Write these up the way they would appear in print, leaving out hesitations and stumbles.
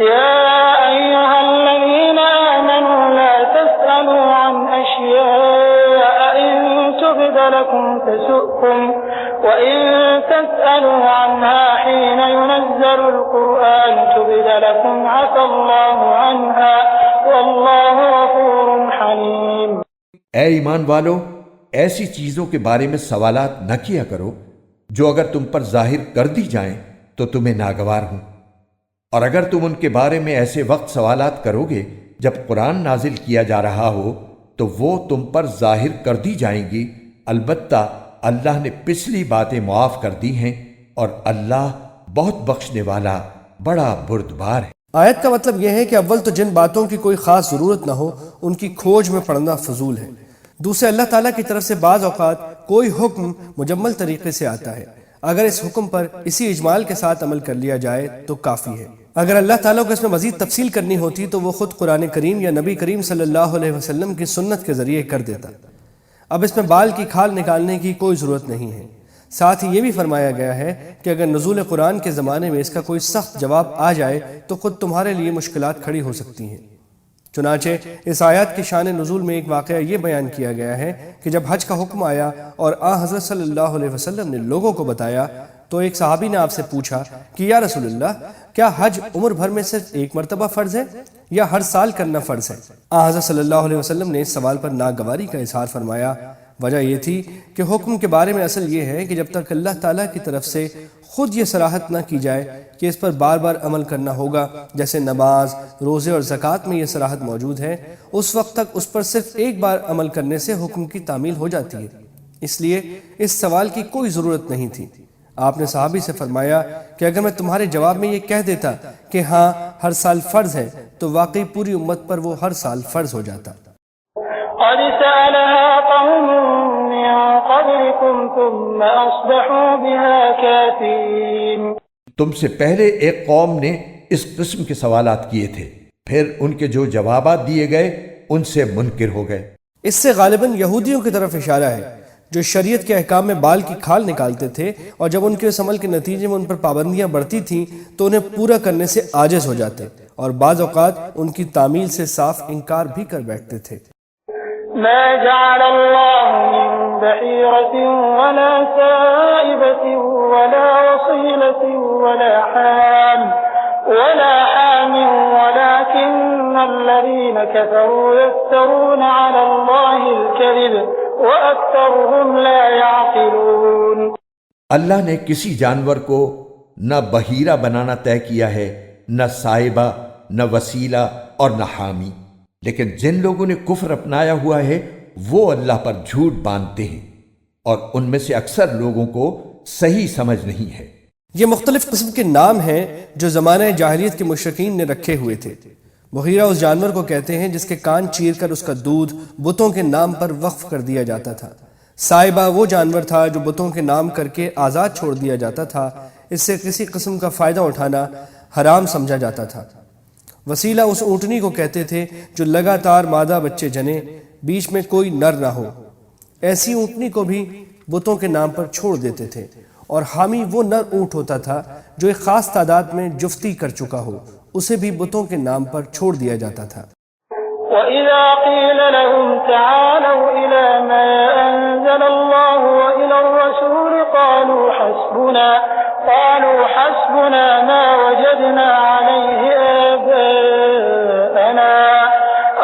يا أيها الذين آمنوا لا تسألوا عن أشياء إن تبد لكم تسؤكم وإن تسألوا عنها حين ينزل القرآن تبد لكم عفى الله عنها والله غفور حليم۔ اے ایمان والو، ایسی چیزوں کے بارے میں سوالات نہ کیا کرو جو اگر تم پر ظاہر کر دی جائیں تو تمہیں ناگوار ہوں، اور اگر تم ان کے بارے میں ایسے وقت سوالات کرو گے جب قرآن نازل کیا جا رہا ہو تو وہ تم پر ظاہر کر دی جائیں گی، البتہ اللہ نے پچھلی باتیں معاف کر دی ہیں اور اللہ بہت بخشنے والا بڑا بردبار ہے۔ آیت کا مطلب یہ ہے کہ اول تو جن باتوں کی کوئی خاص ضرورت نہ ہو ان کی کھوج میں پڑنا فضول ہے۔ دوسرے، اللہ تعالیٰ کی طرف سے بعض اوقات کوئی حکم مجمل طریقے سے آتا ہے، اگر اس حکم پر اسی اجمال کے ساتھ عمل کر لیا جائے تو کافی ہے۔ اگر اللہ تعالیٰ کو اس میں مزید تفصیل کرنی ہوتی تو وہ خود قرآن کریم یا نبی کریم صلی اللہ علیہ وسلم کی سنت کے ذریعے کر دیتا۔ اب اس میں بال کی کھال نکالنے کی کوئی ضرورت نہیں ہے۔ ساتھ ہی یہ بھی فرمایا گیا ہے کہ اگر نزول قرآن کے زمانے میں اس کا کوئی سخت جواب آ جائے تو خود تمہارے لیے مشکلات کھڑی ہو سکتی ہیں۔ چنانچہ اس آیات کی شان نزول میں ایک واقعہ یہ بیان کیا گیا ہے کہ جب حج کا حکم آیا اور حضرت صلی اللہ علیہ وسلم نے لوگوں کو بتایا تو ایک صحابی نے آپ سے پوچھا کہ یا رسول اللہ، کیا حج عمر بھر میں صرف ایک مرتبہ فرض ہے یا ہر سال کرنا فرض ہے؟ حضرت صلی اللہ علیہ وسلم نے اس سوال پر ناگواری کا اظہار فرمایا۔ وجہ یہ تھی کہ حکم کے بارے میں اصل یہ ہے کہ جب تک اللہ تعالیٰ کی طرف سے خود یہ صراحت نہ کی جائے کہ اس پر بار بار عمل کرنا ہوگا، جیسے نماز، روزے اور زکوٰۃ میں یہ صراحت موجود ہے، اس وقت تک اس پر صرف ایک بار عمل کرنے سے حکم کی تعمیل ہو جاتی ہے۔ اس لیے اس سوال کی کوئی ضرورت نہیں تھی۔ آپ نے صحابی سے فرمایا کہ اگر میں تمہارے جواب میں یہ کہہ دیتا کہ ہاں ہر سال فرض ہے تو واقعی پوری امت پر وہ ہر سال فرض ہو جاتا۔ قد سألها قوم من قبلكم ثم أصبحوا بها كافرين۔ تم سے پہلے ایک قوم نے اس قسم کے سوالات کیے تھے، پھر ان کے جو جوابات دیے گئے ان سے منکر ہو گئے۔ اس سے غالباً یہودیوں کی طرف اشارہ ہے جو شریعت کے احکام میں بال کی کھال نکالتے تھے، اور جب ان کے اس عمل کے نتیجے میں ان پر پابندیاں بڑھتی تھیں تو انہیں پورا کرنے سے عاجز ہو جاتے اور بعض اوقات ان کی تعمیل سے صاف انکار بھی کر بیٹھتے تھے۔ ما جعل الله من بحيرة ولا سائبة ولا وصيلة ولا حام ولكن الذين كفروا يفترون على الله الكذب وأكثرهم لا يعقلون۔ اللہ نے کسی جانور کو نہ بحیرہ بنانا طے کیا ہے، نہ سائبہ، نہ وسیلہ اور نہ حامی، لیکن جن لوگوں نے کفر اپنایا ہوا ہے وہ اللہ پر جھوٹ باندھتے ہیں، اور ان میں سے اکثر لوگوں کو صحیح سمجھ نہیں ہے۔ یہ مختلف قسم کے نام ہیں جو زمانہ جاہلیت کے مشرکین نے رکھے ہوئے تھے۔ بحیرہ اس جانور کو کہتے ہیں جس کے کان چیر کر اس کا دودھ بتوں کے نام پر وقف کر دیا جاتا تھا۔ سائبہ وہ جانور تھا جو بتوں کے نام کر کے آزاد چھوڑ دیا جاتا تھا، اس سے کسی قسم کا فائدہ اٹھانا حرام سمجھا جاتا تھا۔ وسیلہ اس اونٹنی کو کہتے تھے جو لگاتار مادہ بچے جنے، بیچ میں کوئی نر نہ ہو، ایسی اونٹنی کو بھی بتوں کے نام پر چھوڑ دیتے تھے۔ اور حامی وہ نر اونٹ ہوتا تھا جو ایک خاص تعداد میں جفتی کر چکا ہو، اسے بھی بتوں کے نام پر چھوڑ دیا جاتا تھا۔ وَإِذَا قِيلَ لَهُمْ تَعَالَوْا إِلَى مَا أَنزَلَ اللَّهُ وَإِلَى الرَّسُولِ قَالُوا حَسْبُنَا مَا وَجَدْنَا عَلَيْهِ آبَاءَنَا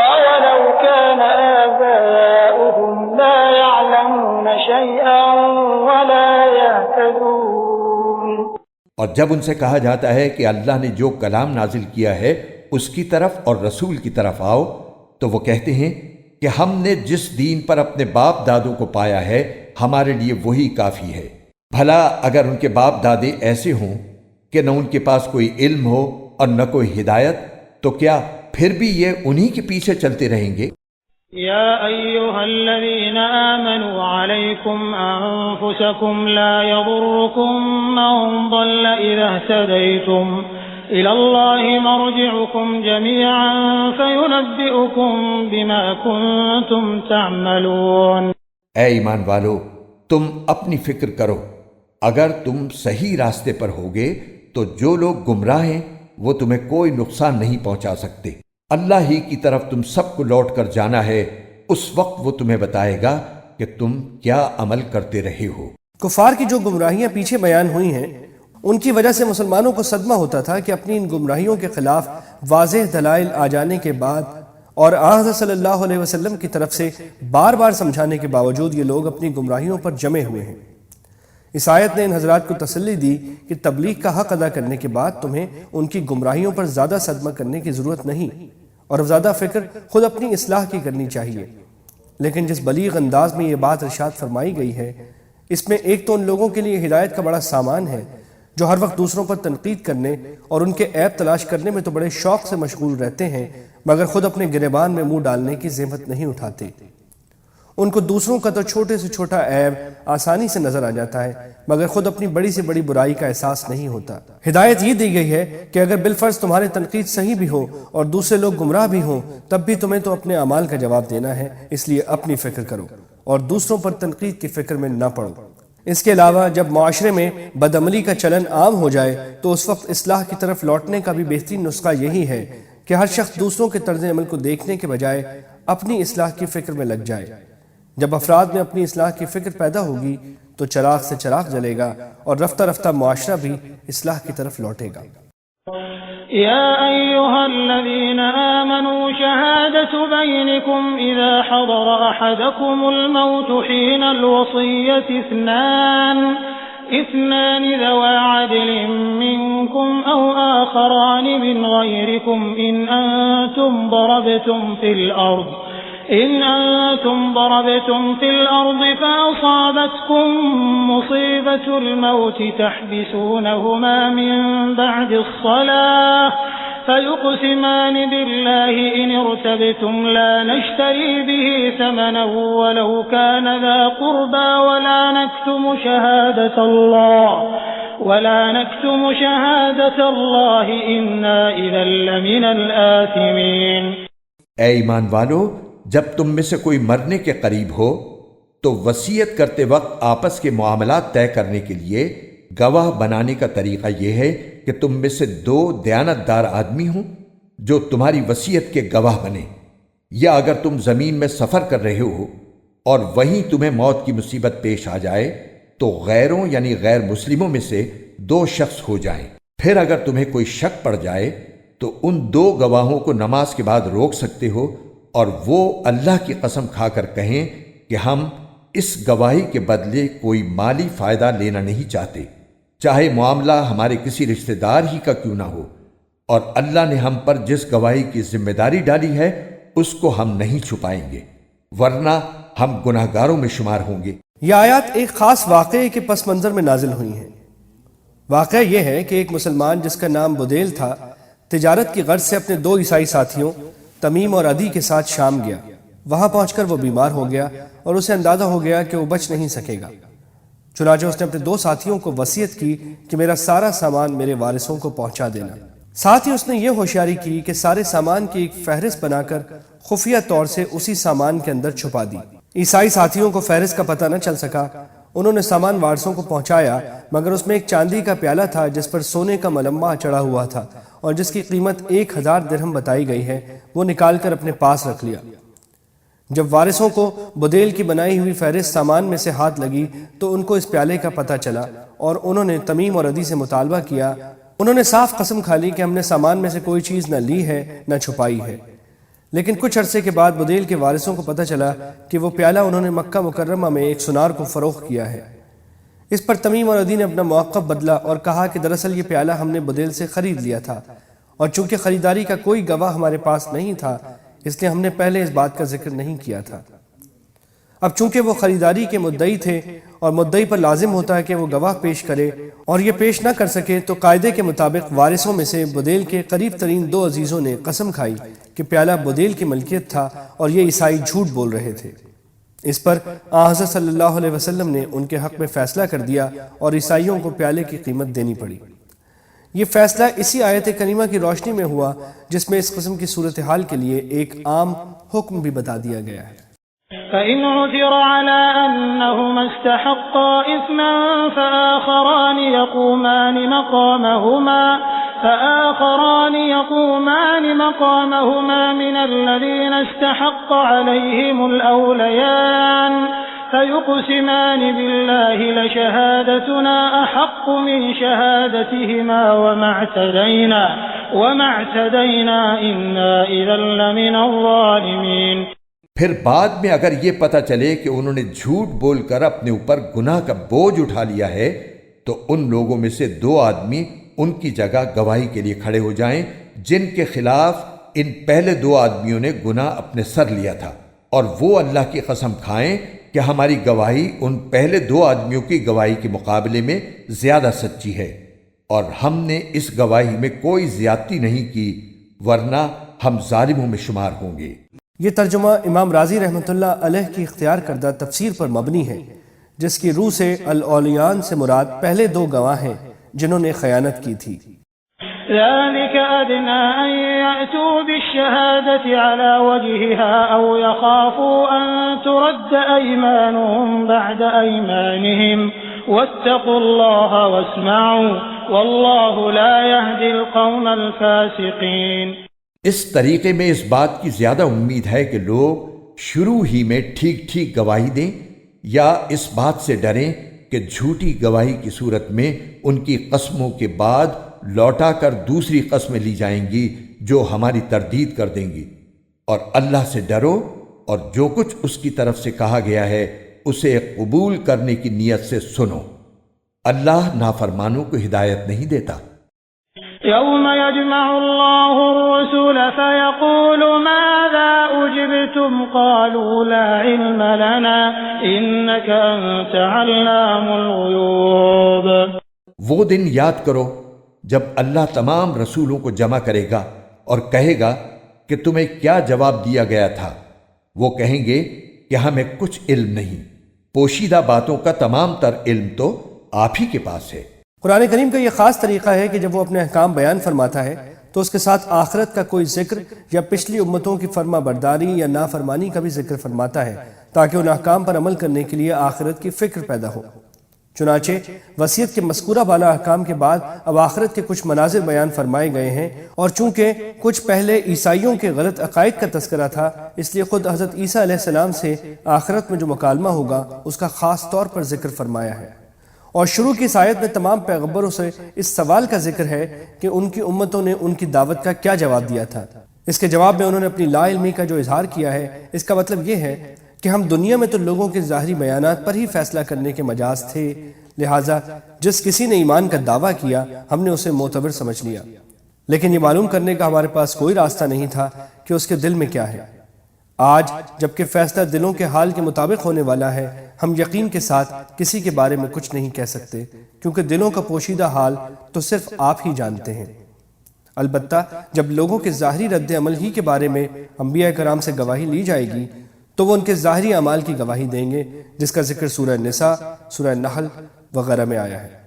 أَوَلَوْ كَانَ آبَاؤُهُمْ لَا يَعْلَمُونَ شَيْئًا وَلَا يَهْتَدُونَ۔ اور جب ان سے کہا جاتا ہے کہ اللہ نے جو کلام نازل کیا ہے اس کی طرف اور رسول کی طرف آؤ، تو وہ کہتے ہیں کہ ہم نے جس دین پر اپنے باپ دادوں کو پایا ہے ہمارے لیے وہی کافی ہے۔ بھلا اگر ان کے باپ دادے ایسے ہوں کہ نہ ان کے پاس کوئی علم ہو اور نہ کوئی ہدایت، تو کیا پھر بھی یہ انہی کے پیچھے چلتے رہیں گے؟ یا ایہا الذین آمنوا علیکم انفسکم لا یضرکم من ضل اذا اہتدیتم إِلَى اللَّهِ مَرْجِعُكُمْ جَمِيعًا فَيُنَبِّئُكُمْ بِمَا كُنتُمْ تَعْمَلُونَ۔ اے ایمان والو، تم اپنی فکر کرو، اگر تم صحیح راستے پر ہوگے تو جو لوگ گمراہ ہیں وہ تمہیں کوئی نقصان نہیں پہنچا سکتے۔ اللہ ہی کی طرف تم سب کو لوٹ کر جانا ہے، اس وقت وہ تمہیں بتائے گا کہ تم کیا عمل کرتے رہے ہو۔ کفار کی جو گمراہیاں پیچھے بیان ہوئی ہیں ان کی وجہ سے مسلمانوں کو صدمہ ہوتا تھا کہ اپنی ان گمراہیوں کے خلاف واضح دلائل آ جانے کے بعد اور حضرت صلی اللہ علیہ وسلم کی طرف سے بار بار سمجھانے کے باوجود یہ لوگ اپنی گمراہیوں پر جمے ہوئے ہیں۔ اس آیت نے ان حضرات کو تسلی دی کہ تبلیغ کا حق ادا کرنے کے بعد تمہیں ان کی گمراہیوں پر زیادہ صدمہ کرنے کی ضرورت نہیں اور زیادہ فکر خود اپنی اصلاح کی کرنی چاہیے۔ لیکن جس بلیغ انداز میں یہ بات ارشاد فرمائی گئی ہے اس میں ایک تو ان لوگوں کے لیے ہدایت کا بڑا سامان ہے جو ہر وقت دوسروں پر تنقید کرنے اور ان کے عیب تلاش کرنے میں تو بڑے شوق سے مشغول رہتے ہیں مگر خود اپنے گریبان میں منہ ڈالنے کی زحمت نہیں اٹھاتے۔ ان کو دوسروں کا تو چھوٹے سے چھوٹا عیب آسانی سے نظر آ جاتا ہے مگر خود اپنی بڑی سے بڑی برائی کا احساس نہیں ہوتا۔ ہدایت یہ دی گئی ہے کہ اگر بالفرض تمہارے تنقید صحیح بھی ہو اور دوسرے لوگ گمراہ بھی ہوں تب بھی تمہیں تو اپنے اعمال کا جواب دینا ہے، اس لیے اپنی فکر کرو اور دوسروں پر تنقید کی فکر میں نہ پڑو۔ اس کے علاوہ جب معاشرے میں بدعملی کا چلن عام ہو جائے تو اس وقت اصلاح کی طرف لوٹنے کا بھی بہترین نسخہ یہی ہے کہ ہر شخص دوسروں کے طرز عمل کو دیکھنے کے بجائے اپنی اصلاح کی فکر میں لگ جائے۔ جب افراد میں اپنی اصلاح کی فکر پیدا ہوگی تو چراغ سے چراغ جلے گا اور رفتہ رفتہ معاشرہ بھی اصلاح کی طرف لوٹے گا۔ يا أيها الذين آمنوا شهادة بينكم إذا حضر أحدكم الموت حين الوصية اثنان ذوى عدل منكم أو آخران من غيركم إن أنتم ضربتم في الأرض فأصابتكم مصيبة الموت تحبسونهما من بعد الصلاة فيقسمان بالله إن ارتبتم لا نشتري به ثمنا ولو كان ذا قربى ولا نكتم شهادة الله إنا إذا لمن الآثمين۔ اے ایمان والو، جب تم میں سے کوئی مرنے کے قریب ہو تو وصیت کرتے وقت آپس کے معاملات طے کرنے کے لیے گواہ بنانے کا طریقہ یہ ہے کہ تم میں سے دو دیانت دار آدمی ہوں جو تمہاری وصیت کے گواہ بنے، یا اگر تم زمین میں سفر کر رہے ہو اور وہیں تمہیں موت کی مصیبت پیش آ جائے تو غیروں یعنی غیر مسلموں میں سے دو شخص ہو جائیں۔ پھر اگر تمہیں کوئی شک پڑ جائے تو ان دو گواہوں کو نماز کے بعد روک سکتے ہو اور وہ اللہ کی قسم کھا کر کہیں کہ ہم اس گواہی کے بدلے کوئی مالی فائدہ لینا نہیں چاہتے، چاہے معاملہ ہمارے کسی رشتہ دار ہی کا کیوں نہ ہو، اور اللہ نے ہم پر جس گواہی کی ذمہ داری ڈالی ہے اس کو ہم نہیں چھپائیں گے، ورنہ ہم گناہگاروں میں شمار ہوں گے۔ یہ آیات ایک خاص واقعے کے پس منظر میں نازل ہوئی ہیں۔ واقعہ یہ ہے کہ ایک مسلمان جس کا نام بدیل تھا تجارت کی غرض سے اپنے دو عیسائی ساتھیوں تمیم اور عدی کے ساتھ شام گیا۔ وہاں پہنچ کر وہ بیمار ہو گیا اور اسے اندازہ ہو گیا کہ وہ بچ نہیں سکے گا، چنانچہ اس نے اپنے دو ساتھیوں کو وصیت کی کہ میرا سارا سامان میرے وارثوں کو پہنچا دینا۔ ساتھ ہی اس نے یہ ہوشیاری کی کہ سارے سامان کی ایک فہرست بنا کر خفیہ طور سے اسی سامان کے اندر چھپا دی۔ عیسائی ساتھیوں کو فہرست کا پتہ نہ چل سکا۔ انہوں نے سامان وارثوں کو پہنچایا مگر اس میں ایک چاندی کا پیالہ تھا جس پر سونے کا ملمہ چڑھا ہوا تھا اور جس کی قیمت 1000 درہم بتائی گئی ہے، وہ نکال کر اپنے پاس رکھ لیا۔ جب وارثوں کو بدیل کی بنائی ہوئی فہرست سامان میں سے ہاتھ لگی تو ان کو اس پیالے کا پتہ چلا اور انہوں نے تمیم اور عدی سے مطالبہ کیا۔ انہوں نے صاف قسم کھا لی کہ ہم نے سامان میں سے کوئی چیز نہ لی ہے نہ چھپائی ہے۔ لیکن کچھ عرصے کے بعد بدیل کے وارثوں کو پتہ چلا کہ وہ پیالہ انہوں نے مکہ مکرمہ میں ایک سنار کو فروخت کیا ہے۔ اس پر تمیم اور عدی نے اپنا موقف بدلا اور کہا کہ دراصل یہ پیالہ ہم نے بدیل سے خرید لیا تھا، اور چونکہ خریداری کا کوئی گواہ ہمارے پاس نہیں تھا اس لیے ہم نے پہلے اس بات کا ذکر نہیں کیا تھا۔ اب چونکہ وہ خریداری کے مدعی تھے اور مدعی پر لازم ہوتا ہے کہ وہ گواہ پیش کرے اور یہ پیش نہ کر سکے تو قاعدے کے مطابق وارثوں میں سے بدیل کے قریب ترین دو عزیزوں نے قسم کھائی کہ پیالہ بدیل کی ملکیت تھا اور یہ عیسائی جھوٹ بول رہے تھے۔ اس پر حضرت صلی اللہ علیہ وسلم نے ان کے حق میں فیصلہ کر دیا اور عیسائیوں کو پیالے کی قیمت دینی پڑی۔ یہ فیصلہ اسی آیت کریمہ کی روشنی میں ہوا جس میں اس قسم کی صورتحال کے لیے ایک عام حکم بھی بتا دیا گیا ہے۔ فَإِنْ عُثِرَ عَلَىٰ أَنَّهُمَا اسْتَحَقَّا إِثْمًا فَآخَرَانِ يَقُومَانِ مَقَامَهُمَا فآخران يقومان مقامهما من الذين استحق عليهم الأوليان فيقسمان بالله لشهادتنا أحق من شهادتهما وما اعتدينا إنا إذا لمن الظالمين۔ پھر بعد میں اگر یہ پتہ چلے کہ انہوں نے جھوٹ بول کر اپنے اوپر گناہ کا بوجھ اٹھا لیا ہے تو ان لوگوں میں سے 2 آدمی ان کی جگہ گواہی کے لیے کھڑے ہو جائیں جن کے خلاف ان پہلے 2 آدمیوں نے گناہ اپنے سر لیا تھا، اور وہ اللہ کی قسم کھائیں کہ ہماری گواہی ان پہلے 2 آدمیوں کی گواہی کے مقابلے میں زیادہ سچی ہے، اور ہم نے اس گواہی میں کوئی زیادتی نہیں کی، ورنہ ہم ظالموں میں شمار ہوں گے۔ یہ ترجمہ امام رازی رحمۃ اللہ علیہ کی اختیار کردہ تفسیر پر مبنی ہے، جس کی روح سے الاولیان سے مراد پہلے 2 گواہ ہیں جنہوں نے خیانت کی تھی۔ ذلك أدنى أن يأتوا بالشهادة على وجهها أو يخافوا أن ترد أيمانهم بعد أيمانهم واتقوا الله واسمعوا والله لا يهدي القوم الفاسقين۔ اس طریقے میں اس بات کی زیادہ امید ہے کہ لوگ شروع ہی میں ٹھیک ٹھیک گواہی دیں، یا اس بات سے ڈریں کہ جھوٹی گواہی کی صورت میں ان کی قسموں کے بعد لوٹا کر دوسری قسمیں لی جائیں گی جو ہماری تردید کر دیں گی، اور اللہ سے ڈرو اور جو کچھ اس کی طرف سے کہا گیا ہے اسے قبول کرنے کی نیت سے سنو۔ اللہ نافرمانوں کو ہدایت نہیں دیتا۔ يوم يجمع الله الرسل فيقول ماذا أجبتم قالوا لا علم لنا إنك أنت علام الغيوب۔ وہ دن یاد کرو جب اللہ تمام رسولوں کو جمع کرے گا اور کہے گا کہ تمہیں کیا جواب دیا گیا تھا، وہ کہیں گے کہ ہمیں کچھ علم نہیں، پوشیدہ باتوں کا تمام تر علم تو آپ ہی کے پاس ہے۔ قرآن کریم کا یہ خاص طریقہ ہے کہ جب وہ اپنے احکام بیان فرماتا ہے تو اس کے ساتھ آخرت کا کوئی ذکر یا پچھلی امتوں کی فرما برداری یا نافرمانی کا بھی ذکر فرماتا ہے، تاکہ ان احکام پر عمل کرنے کے لیے آخرت کی فکر پیدا ہو۔ چنانچہ وصیت کے مذکورہ بالا احکام کے بعد اب آخرت کے کچھ مناظر بیان فرمائے گئے ہیں، اور چونکہ کچھ پہلے عیسائیوں کے غلط عقائد کا تذکرہ تھا، اس لیے خود حضرت عیسیٰ علیہ السلام سے آخرت میں جو مکالمہ ہوگا اس کا خاص طور پر ذکر فرمایا ہے۔ اور شروع کی اس آیت میں تمام پیغمبروں سے اس سوال کا ذکر ہے کہ ان کی امتوں نے ان کی دعوت کا کیا جواب دیا تھا۔ اس کے جواب میں انہوں نے اپنی لا علمی کا جو اظہار کیا ہے، اس کا مطلب یہ ہے کہ ہم دنیا میں تو لوگوں کے ظاہری بیانات پر ہی فیصلہ کرنے کے مجاز تھے، لہٰذا جس کسی نے ایمان کا دعویٰ کیا ہم نے اسے معتبر سمجھ لیا، لیکن یہ معلوم کرنے کا ہمارے پاس کوئی راستہ نہیں تھا کہ اس کے دل میں کیا ہے۔ آج جبکہ فیصلہ دلوں کے حال کے مطابق ہونے والا ہے، ہم یقین کے ساتھ کسی کے بارے میں کچھ نہیں کہہ سکتے، کیونکہ دلوں کا پوشیدہ حال تو صرف آپ ہی جانتے ہیں۔ البتہ جب لوگوں کے ظاہری رد عمل ہی کے بارے میں انبیاء کرام سے گواہی لی جائے گی تو وہ ان کے ظاہری اعمال کی گواہی دیں گے، جس کا ذکر سورہ نساء، سورہ نحل وغیرہ میں آیا ہے۔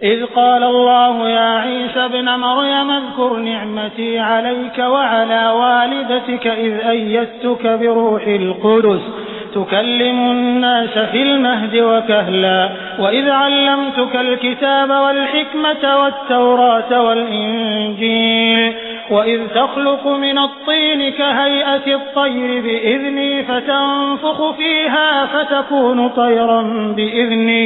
إذ قال الله يا عيسى ابن مريم اذكر نعمتي عليك وعلى والدتك إذ أيدتك بروح القدس تكلم الناس في المهد وكهلا وإذ علمتك الكتاب والحكمة والتوراة والإنجيل وإذ تخلق من الطين كهيئة الطير بإذني فتنفخ فيها فتكون طيرا بإذني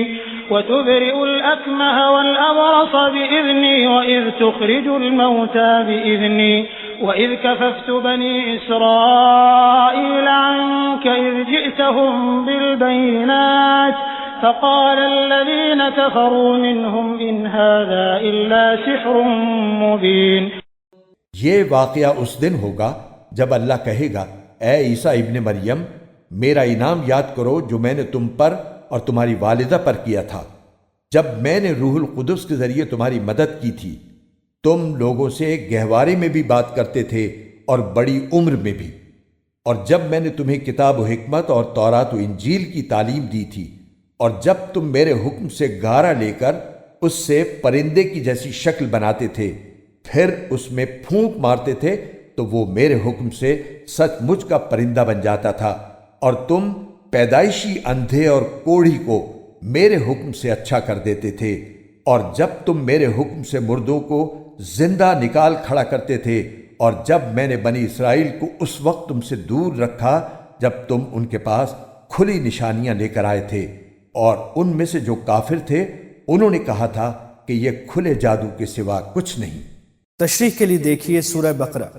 وتبرئ الأكمه والأبرص بإذني وإذ تخرج الموتى بإذني وإذ كففت بني إسرائيل عنك إذ جئتهم بالبينات فقال الذين كفروا منهم إن هذا إلا سحر مبين۔ یہ واقعہ اس دن ہوگا جب اللہ کہے گا اے عیسیٰ ابن مریم، میرا انعام یاد کرو جو میں نے تم پر اور تمہاری والدہ پر کیا تھا، جب میں نے روح القدس کے ذریعے تمہاری مدد کی تھی۔ تم لوگوں سے گہوارے میں بھی بات کرتے تھے اور بڑی عمر میں بھی، اور جب میں نے تمہیں کتاب و حکمت اور تورات و انجیل کی تعلیم دی تھی، اور جب تم میرے حکم سے گارا لے کر اس سے پرندے کی جیسی شکل بناتے تھے، پھر اس میں پھونک مارتے تھے تو وہ میرے حکم سے سچ مچ کا پرندہ بن جاتا تھا، اور تم پیدائشی اندھے اور کوڑھی کو میرے حکم سے اچھا کر دیتے تھے، اور جب تم میرے حکم سے مردوں کو زندہ نکال کھڑا کرتے تھے، اور جب میں نے بنی اسرائیل کو اس وقت تم سے دور رکھا جب تم ان کے پاس کھلی نشانیاں لے کر آئے تھے، اور ان میں سے جو کافر تھے انہوں نے کہا تھا کہ یہ کھلے جادو کے سوا کچھ نہیں۔ تشریح کے لیے دیکھیے سورہ بقرہ۔